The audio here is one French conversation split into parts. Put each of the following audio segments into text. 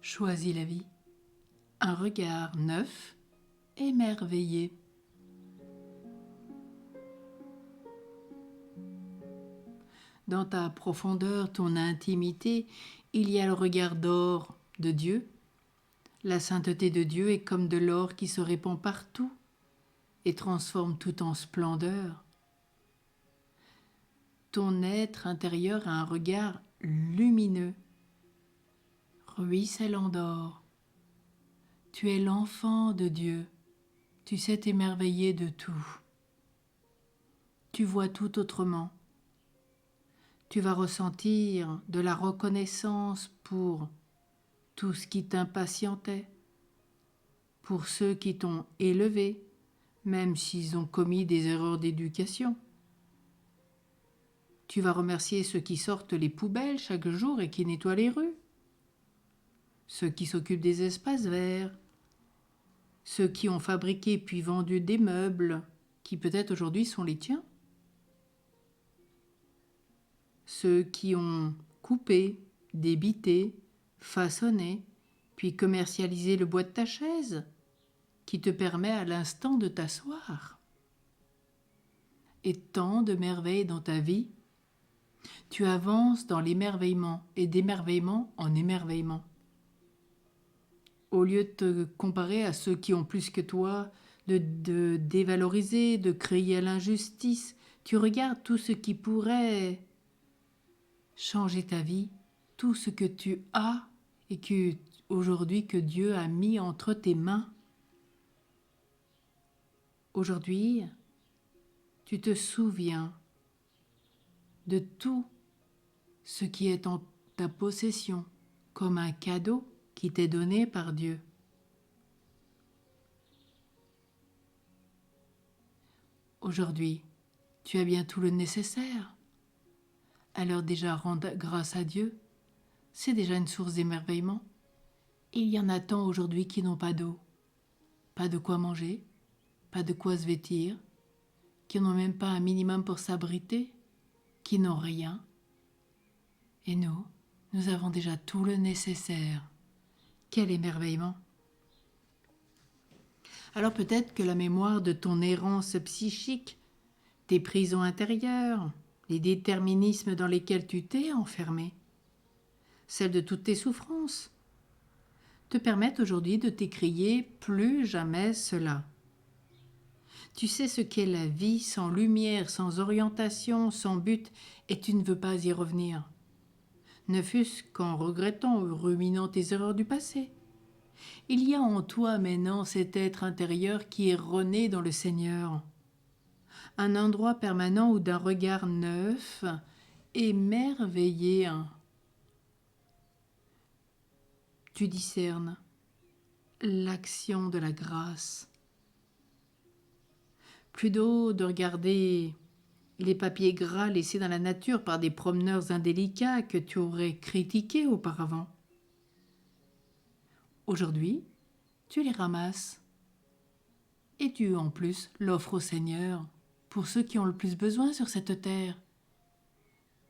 Choisis la vie. Un regard neuf, émerveillé. Dans ta profondeur, ton intimité, il y a le regard d'or de Dieu. La sainteté de Dieu est comme de l'or qui se répand partout et transforme tout en splendeur. Ton être intérieur a un regard lumineux, ruisselant d'or. Tu es l'enfant de Dieu, tu sais t'émerveiller de tout. Tu vois tout autrement. Tu vas ressentir de la reconnaissance pour tout ce qui t'impatientait, pour ceux qui t'ont élevé, même s'ils ont commis des erreurs d'éducation. Tu vas remercier ceux qui sortent les poubelles chaque jour et qui nettoient les rues, ceux qui s'occupent des espaces verts, ceux qui ont fabriqué puis vendu des meubles qui peut-être aujourd'hui sont les tiens, ceux qui ont coupé, débité, façonné, puis commercialisé le bois de ta chaise, qui te permet à l'instant de t'asseoir. Et tant de merveilles dans ta vie, tu avances dans l'émerveillement et d'émerveillement en émerveillement. Au lieu de te comparer à ceux qui ont plus que toi, de dévaloriser, de crier à l'injustice, tu regardes tout ce qui pourrait changer ta vie, tout ce que tu as et que aujourd'hui que Dieu a mis entre tes mains. Aujourd'hui, tu te souviens de tout ce qui est en ta possession comme un cadeau qui t'est donné par Dieu. Aujourd'hui, tu as bien tout le nécessaire. Alors déjà, rendre grâce à Dieu, c'est déjà une source d'émerveillement. Il y en a tant aujourd'hui qui n'ont pas d'eau, pas de quoi manger, pas de quoi se vêtir, qui n'ont même pas un minimum pour s'abriter, qui n'ont rien. Et nous avons déjà tout le nécessaire. Quel émerveillement! Alors peut-être que la mémoire de ton errance psychique, tes prisons intérieures, les déterminismes dans lesquels tu t'es enfermé, celles de toutes tes souffrances, te permettent aujourd'hui de t'écrier « plus jamais cela ». Tu sais ce qu'est la vie sans lumière, sans orientation, sans but, et tu ne veux pas y revenir. Ne fût-ce qu'en regrettant ou ruminant tes erreurs du passé. Il y a en toi maintenant cet être intérieur qui est rené dans le Seigneur. Un endroit permanent où d'un regard neuf, émerveillé, tu discernes l'action de la grâce. Plus d'eau de regarder les papiers gras laissés dans la nature par des promeneurs indélicats que tu aurais critiqués auparavant. Aujourd'hui, tu les ramasses et tu en plus l'offres au Seigneur pour ceux qui ont le plus besoin sur cette terre.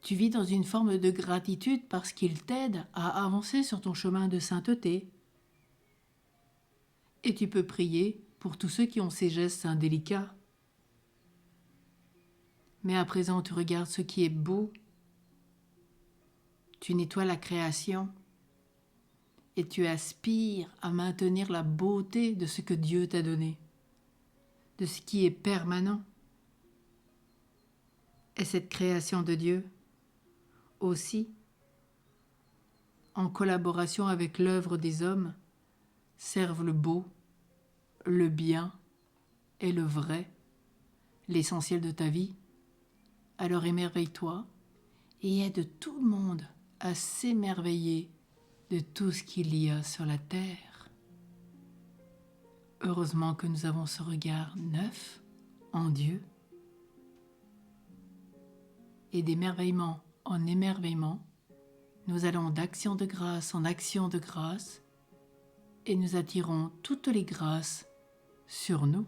Tu vis dans une forme de gratitude parce qu'il t'aide à avancer sur ton chemin de sainteté. Et tu peux prier pour tous ceux qui ont ces gestes indélicats. Mais à présent, tu regardes ce qui est beau. Tu nettoies la création. Et tu aspires à maintenir la beauté de ce que Dieu t'a donné, de ce qui est permanent. Et cette création de Dieu, aussi, en collaboration avec l'œuvre des hommes, servent le beau, le bien et le vrai, l'essentiel de ta vie. Alors émerveille-toi et aide tout le monde à s'émerveiller de tout ce qu'il y a sur la terre. Heureusement que nous avons ce regard neuf en Dieu et d'émerveillement en émerveillement, nous allons d'action de grâce en action de grâce et nous attirons toutes les grâces sur nous.